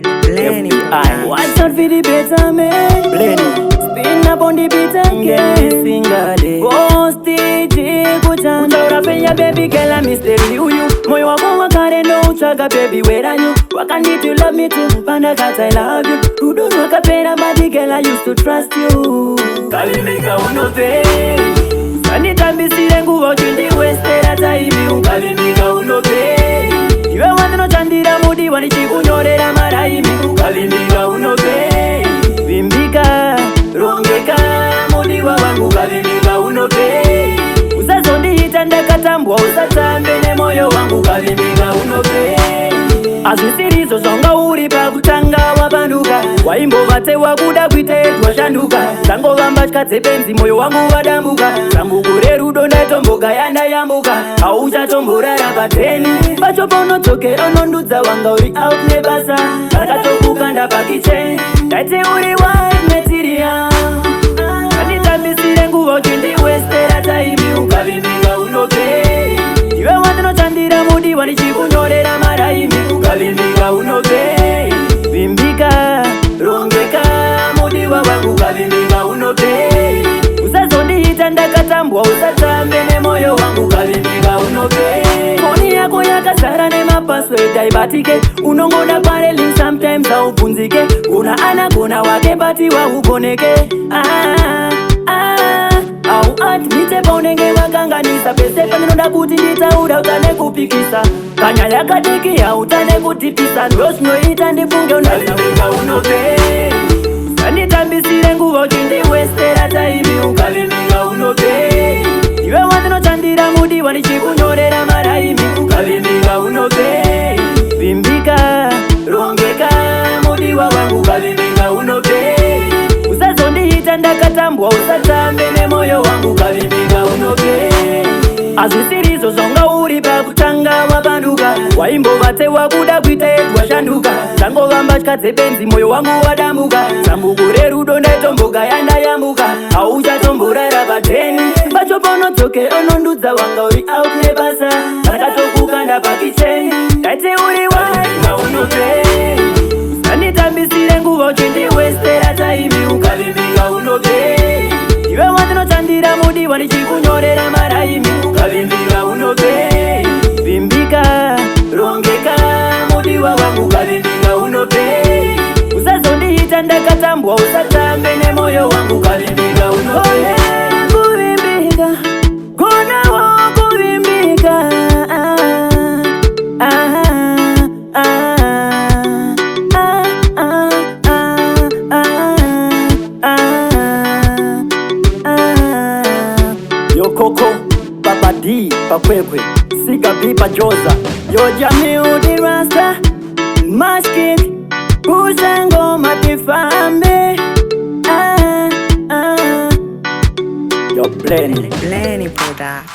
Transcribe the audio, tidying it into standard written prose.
FBI. Watch out for the better man. Blenny. Spin up on the beat again. Single. Go stage kucha. Uchora penya baby girl I mystery you. Moyo wako wakare no uchaga baby where are you? Waka need to love me too. Panda cause I love you. Udo wakapera body girl I used to trust you. Kalimika unope. Sanita mbisire nguvo chundi westera taibi. Kalimika unope. Iwe wandino chandira mudi wanichikunyorera maraimi. Kalimika unope. Vimbika, rongeka, mudi wa wangu. Kalimika unope. Usazondi hitanda katambwa usatambe ne moyo wangu. Kalimika unope. Azisirizo zonga uri pa kutanga wabanduka. Waimbo vate wakuda kuite twashanduka. Tango vambachka tsepenzi moyo wangu wadambuka. Tangu kure rudo netomboka yanda yambuka. Auja tombora rabateni. Bacho pono toke onondudza wanga uri out nebasa. Nakatokuka ndapakiche. Taite uri wine material. Kanita misire nguvo chindi westera taimi. Ukavimbika unope. Iwe wandino chandira mudi wanichikunyorera maraimi. Kalimika unope. Vimbika, rongeka, mudi wa wangu. Kalimika unope. Usazondi hitanda katambwa usatambe ne moyo wangu. Kalimika unope. Koni yako yakasara ne mapaswed aibatike. Unongona pareli sometimes haupunzike. Kuna ana kuna wake bati wa ukoneke. Au admite ponenge wakanganisa. Pese paninoda kuti nditaura utane kupikisa. Kanya yakadiki ya utane kutipisa. Ndosno ita ndifunge unalimika unope. Sanita mbisire nguvo chindi westera taimi. Kalimika unope. Iwe wandino chandira mudi wanichikunyorera maraimi. Kalimika unope. Vimbika, rongeka, mudi wa wangu. Kalimika unope. Usazondi hitanda katambwa usatambe ne moyo wangu. Kalimika unope. Azisirizo zonga uri pa kutanga wabanduka. Waimbo vate wakuda kuite twashanduka. Tango vambachka tsepenzi moyo wangu wadambuka. Tangu kure rudo netomboka yanda yambuka. Auja tombora rabateni. Bacho pono toke onondudza wanga uri out nebasa. Nakatokuka ndapakiche. Taite uri wine unope. Sanita mbisire nguvo chindi westera taimi. Kalimika unope. Iwe wandino chandira mudi wanichikunyorera maraimi. Kalimika unope. Vimbika, rongeka, mudi wa wangu. Kalimika unope. Usazondi hitanda katambwa usatambe ne moyo wangu. Kalimika unope. Kuvimbika, kuna wangu vimbika. Yo Koko, Papa D, Pakwekwe, Siga B, Pajoza. Yo Jami Udi Rasta, Maskit, Kuzango Matifambe. Yo Blenny Product.